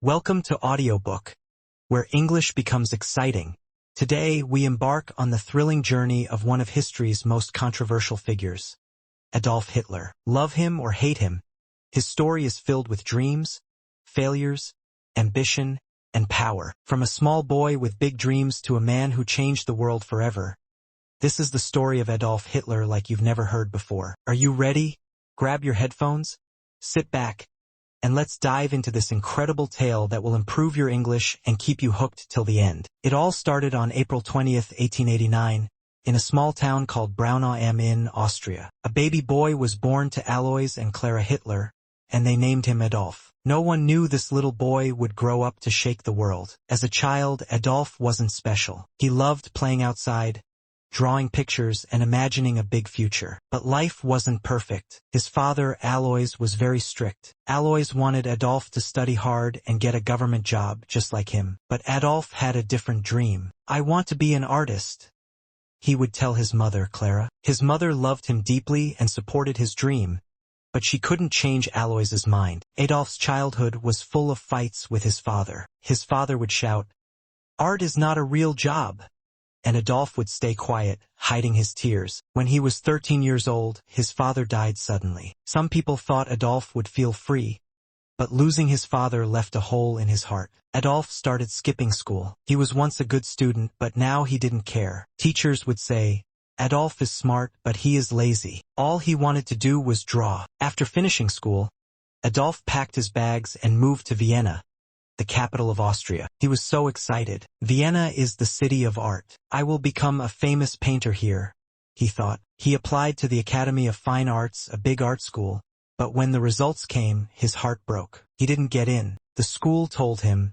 Welcome to Audiobook, where English becomes exciting. Today, we embark on the thrilling journey of one of history's most controversial figures, Adolf Hitler. Love him or hate him, his story is filled with dreams, failures, ambition, and power. From a small boy with big dreams to a man who changed the world forever. This is the story of Adolf Hitler like you've never heard before. Are you ready? Grab your headphones, sit back, and let's dive into this incredible tale that will improve your English and keep you hooked till the end. It all started on April 20th, 1889, in a small town called Braunau am Inn, Austria. A baby boy was born to Alois and Clara Hitler, and they named him Adolf. No one knew this little boy would grow up to shake the world. As a child, Adolf wasn't special. He loved playing outside, drawing pictures and imagining a big future. But life wasn't perfect. His father, Alois, was very strict. Alois wanted Adolf to study hard and get a government job just like him. But Adolf had a different dream. "I want to be an artist," he would tell his mother, Clara. His mother loved him deeply and supported his dream, but she couldn't change Alois's mind. Adolf's childhood was full of fights with his father. His father would shout, "Art is not a real job," and Adolf would stay quiet, hiding his tears. When he was 13 years old, his father died suddenly. Some people thought Adolf would feel free, but losing his father left a hole in his heart. Adolf started skipping school. He was once a good student, but now he didn't care. Teachers would say, "Adolf is smart, but he is lazy." All he wanted to do was draw. After finishing school, Adolf packed his bags and moved to Vienna, the capital of Austria. He was so excited. "Vienna is the city of art. I will become a famous painter here," he thought. He applied to the Academy of Fine Arts, a big art school, but when the results came, his heart broke. He didn't get in. The school told him,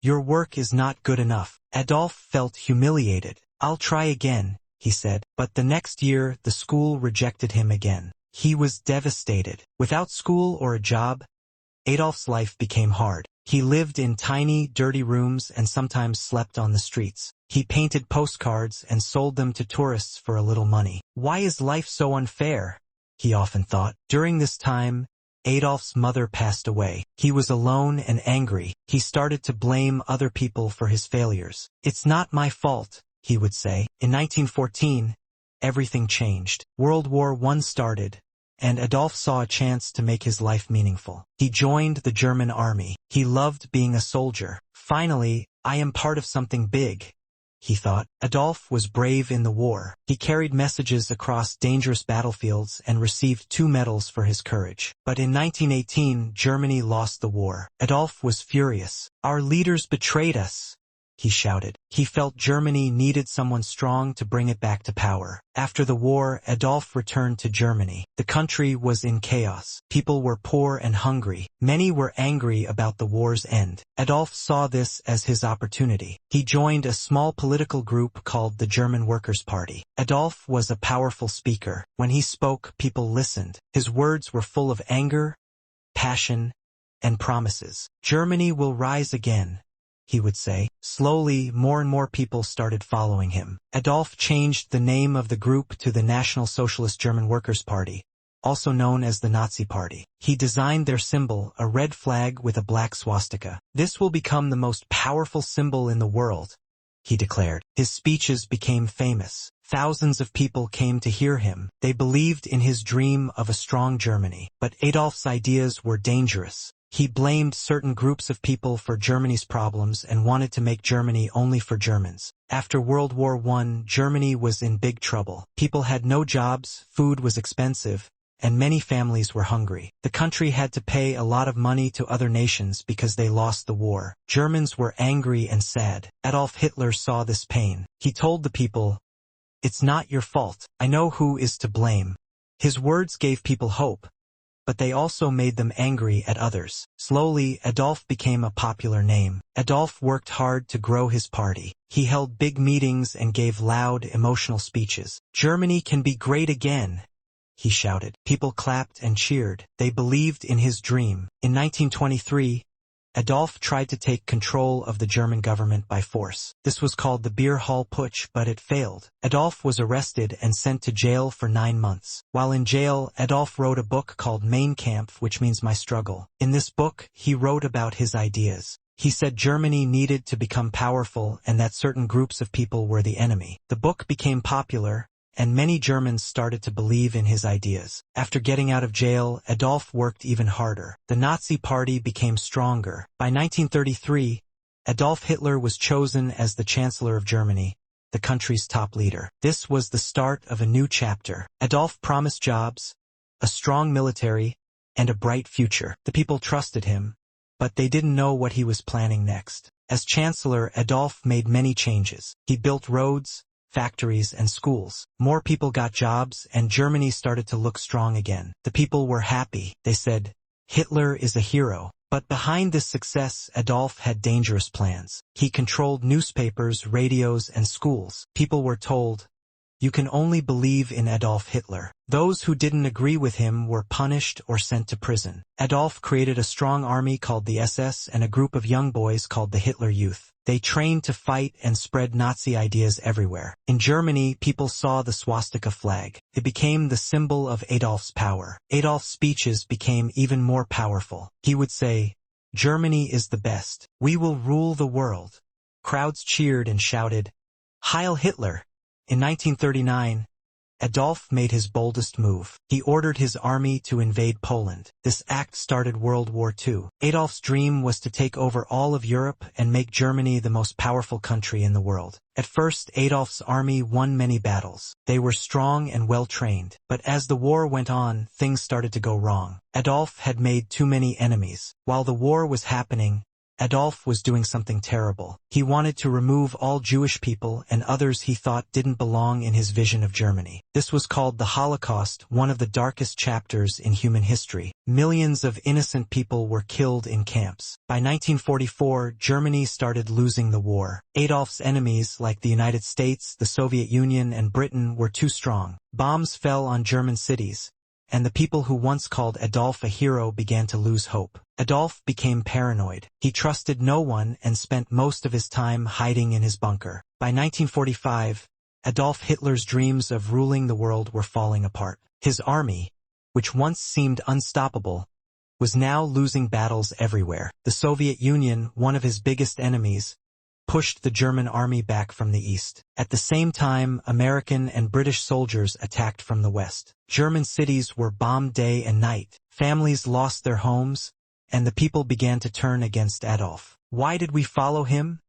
"Your work is not good enough." Adolf felt humiliated. "I'll try again," he said. But the next year, the school rejected him again. He was devastated. Without school or a job, Adolf's life became hard. He lived in tiny, dirty rooms and sometimes slept on the streets. He painted postcards and sold them to tourists for a little money. "Why is life so unfair?" he often thought. During this time, Adolf's mother passed away. He was alone and angry. He started to blame other people for his failures. "It's not my fault," he would say. In 1914, everything changed. World War I started, and Adolf saw a chance to make his life meaningful. He joined the German army. He loved being a soldier. "Finally, I am part of something big," he thought. Adolf was brave in the war. He carried messages across dangerous battlefields and received 2 medals for his courage. But in 1918, Germany lost the war. Adolf was furious. "Our leaders betrayed us," he shouted. He felt Germany needed someone strong to bring it back to power. After the war, Adolf returned to Germany. The country was in chaos. People were poor and hungry. Many were angry about the war's end. Adolf saw this as his opportunity. He joined a small political group called the German Workers' Party. Adolf was a powerful speaker. When he spoke, people listened. His words were full of anger, passion, and promises. "Germany will rise again," he would say. Slowly, more and more people started following him. Adolf changed the name of the group to the National Socialist German Workers' Party, also known as the Nazi Party. He designed their symbol, a red flag with a black swastika. "This will become the most powerful symbol in the world," he declared. His speeches became famous. Thousands of people came to hear him. They believed in his dream of a strong Germany. But Adolf's ideas were dangerous. He blamed certain groups of people for Germany's problems and wanted to make Germany only for Germans. After World War I, Germany was in big trouble. People had no jobs, food was expensive, and many families were hungry. The country had to pay a lot of money to other nations because they lost the war. Germans were angry and sad. Adolf Hitler saw this pain. He told the people, "It's not your fault. I know who is to blame." His words gave people hope, but they also made them angry at others. Slowly, Adolf became a popular name. Adolf worked hard to grow his party. He held big meetings and gave loud, emotional speeches. "Germany can be great again," he shouted. People clapped and cheered. They believed in his dream. In 1923, Adolf tried to take control of the German government by force. This was called the Beer Hall Putsch, but it failed. Adolf was arrested and sent to jail for 9 months. While in jail, Adolf wrote a book called Mein Kampf, which means My Struggle. In this book, he wrote about his ideas. He said Germany needed to become powerful and that certain groups of people were the enemy. The book became popular, and many Germans started to believe in his ideas. After getting out of jail, Adolf worked even harder. The Nazi Party became stronger. By 1933, Adolf Hitler was chosen as the Chancellor of Germany, the country's top leader. This was the start of a new chapter. Adolf promised jobs, a strong military, and a bright future. The people trusted him, but they didn't know what he was planning next. As Chancellor, Adolf made many changes. He built roads, factories, and schools. More people got jobs, and Germany started to look strong again. The people were happy. They said, "Hitler is a hero." But behind this success, Adolf had dangerous plans. He controlled newspapers, radios, and schools. People were told, "You can only believe in Adolf Hitler." Those who didn't agree with him were punished or sent to prison. Adolf created a strong army called the SS and a group of young boys called the Hitler Youth. They trained to fight and spread Nazi ideas everywhere. In Germany, people saw the swastika flag. It became the symbol of Adolf's power. Adolf's speeches became even more powerful. He would say, "Germany is the best. We will rule the world." Crowds cheered and shouted, "Heil Hitler!" In 1939, Adolf made his boldest move. He ordered his army to invade Poland. This act started World War II. Adolf's dream was to take over all of Europe and make Germany the most powerful country in the world. At first, Adolf's army won many battles. They were strong and well-trained. But as the war went on, things started to go wrong. Adolf had made too many enemies. While the war was happening, Adolf was doing something terrible. He wanted to remove all Jewish people and others he thought didn't belong in his vision of Germany. This was called the Holocaust, one of the darkest chapters in human history. Millions of innocent people were killed in camps. By 1944, Germany started losing the war. Adolf's enemies, like the United States, the Soviet Union, and Britain, were too strong. Bombs fell on German cities, and the people who once called Adolf a hero began to lose hope. Adolf became paranoid. He trusted no one and spent most of his time hiding in his bunker. By 1945, Adolf Hitler's dreams of ruling the world were falling apart. His army, which once seemed unstoppable, was now losing battles everywhere. The Soviet Union, one of his biggest enemies, pushed the German army back from the east. At the same time, American and British soldiers attacked from the west. German cities were bombed day and night. Families lost their homes, and the people began to turn against Adolf. Why did we follow him?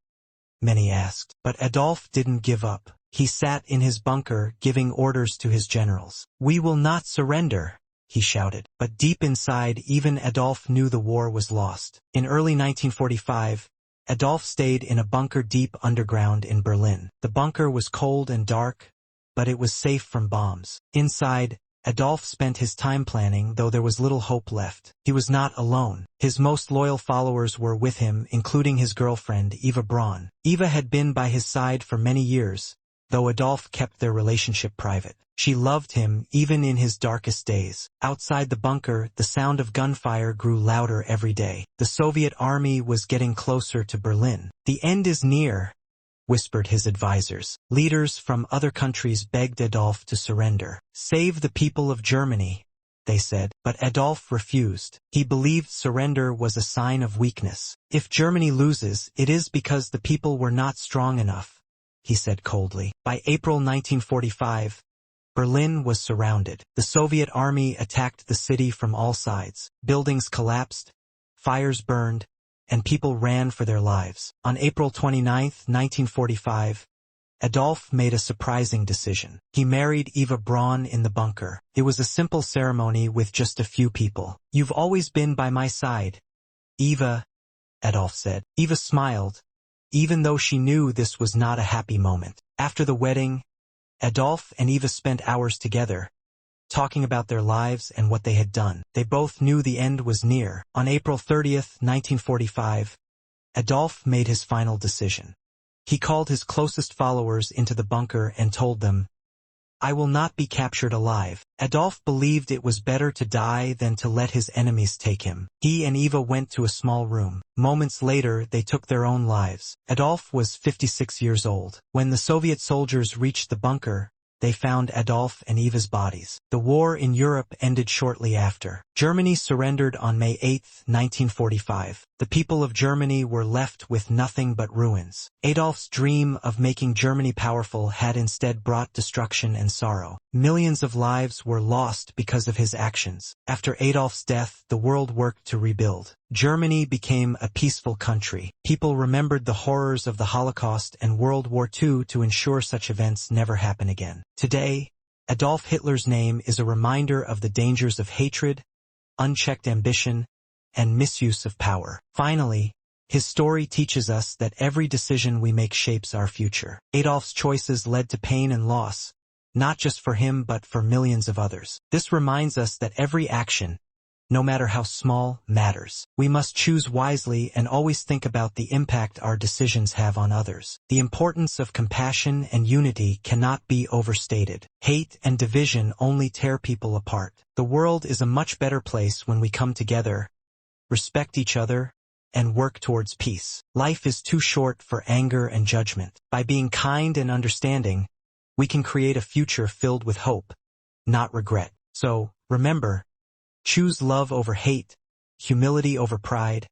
Many asked. But Adolf didn't give up. He sat in his bunker, giving orders to his generals. "We will not surrender," he shouted. But deep inside, even Adolf knew the war was lost. In early 1945, Adolf stayed in a bunker deep underground in Berlin. The bunker was cold and dark, but it was safe from bombs. Inside, Adolf spent his time planning, though there was little hope left. He was not alone. His most loyal followers were with him, including his girlfriend, Eva Braun. Eva had been by his side for many years, though Adolf kept their relationship private. She loved him, even in his darkest days. Outside the bunker, the sound of gunfire grew louder every day. The Soviet army was getting closer to Berlin. "The end is near," whispered his advisors. Leaders from other countries begged Adolf to surrender. "Save the people of Germany," they said. But Adolf refused. He believed surrender was a sign of weakness. "If Germany loses, it is because the people were not strong enough," he said coldly. By April 1945, Berlin was surrounded. The Soviet army attacked the city from all sides. Buildings collapsed, fires burned, and people ran for their lives. On April 29, 1945, Adolf made a surprising decision. He married Eva Braun in the bunker. It was a simple ceremony with just a few people. "You've always been by my side, Eva," Adolf said. Eva smiled, even though she knew this was not a happy moment. After the wedding, Adolf and Eva spent hours together, talking about their lives and what they had done. They both knew the end was near. On April 30, 1945, Adolf made his final decision. He called his closest followers into the bunker and told them, "I will not be captured alive." Adolf believed it was better to die than to let his enemies take him. He and Eva went to a small room. Moments later, they took their own lives. Adolf was 56 years old. When the Soviet soldiers reached the bunker, they found Adolf and Eva's bodies. The war in Europe ended shortly after. Germany surrendered on May 8, 1945. The people of Germany were left with nothing but ruins. Adolf's dream of making Germany powerful had instead brought destruction and sorrow. Millions of lives were lost because of his actions. After Adolf's death, the world worked to rebuild. Germany became a peaceful country. People remembered the horrors of the Holocaust and World War II to ensure such events never happen again. Today, Adolf Hitler's name is a reminder of the dangers of hatred, unchecked ambition, and misuse of power. Finally, his story teaches us that every decision we make shapes our future. Adolf's choices led to pain and loss, not just for him but for millions of others. This reminds us that every action, no matter how small, matters. We must choose wisely and always think about the impact our decisions have on others. The importance of compassion and unity cannot be overstated. Hate and division only tear people apart. The world is a much better place when we come together, respect each other, and work towards peace. Life is too short for anger and judgment. By being kind and understanding, we can create a future filled with hope, not regret. So, remember, choose love over hate, humility over pride,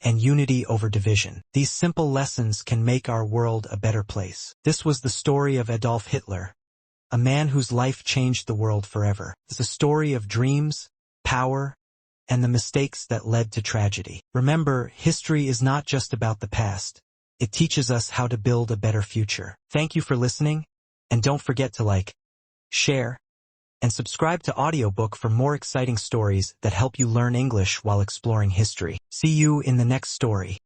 and unity over division. These simple lessons can make our world a better place. This was the story of Adolf Hitler, a man whose life changed the world forever. It's a story of dreams, power, and the mistakes that led to tragedy. Remember, history is not just about the past. It teaches us how to build a better future. Thank you for listening, and don't forget to like, share, and subscribe to Audiobook for more exciting stories that help you learn English while exploring history. See you in the next story.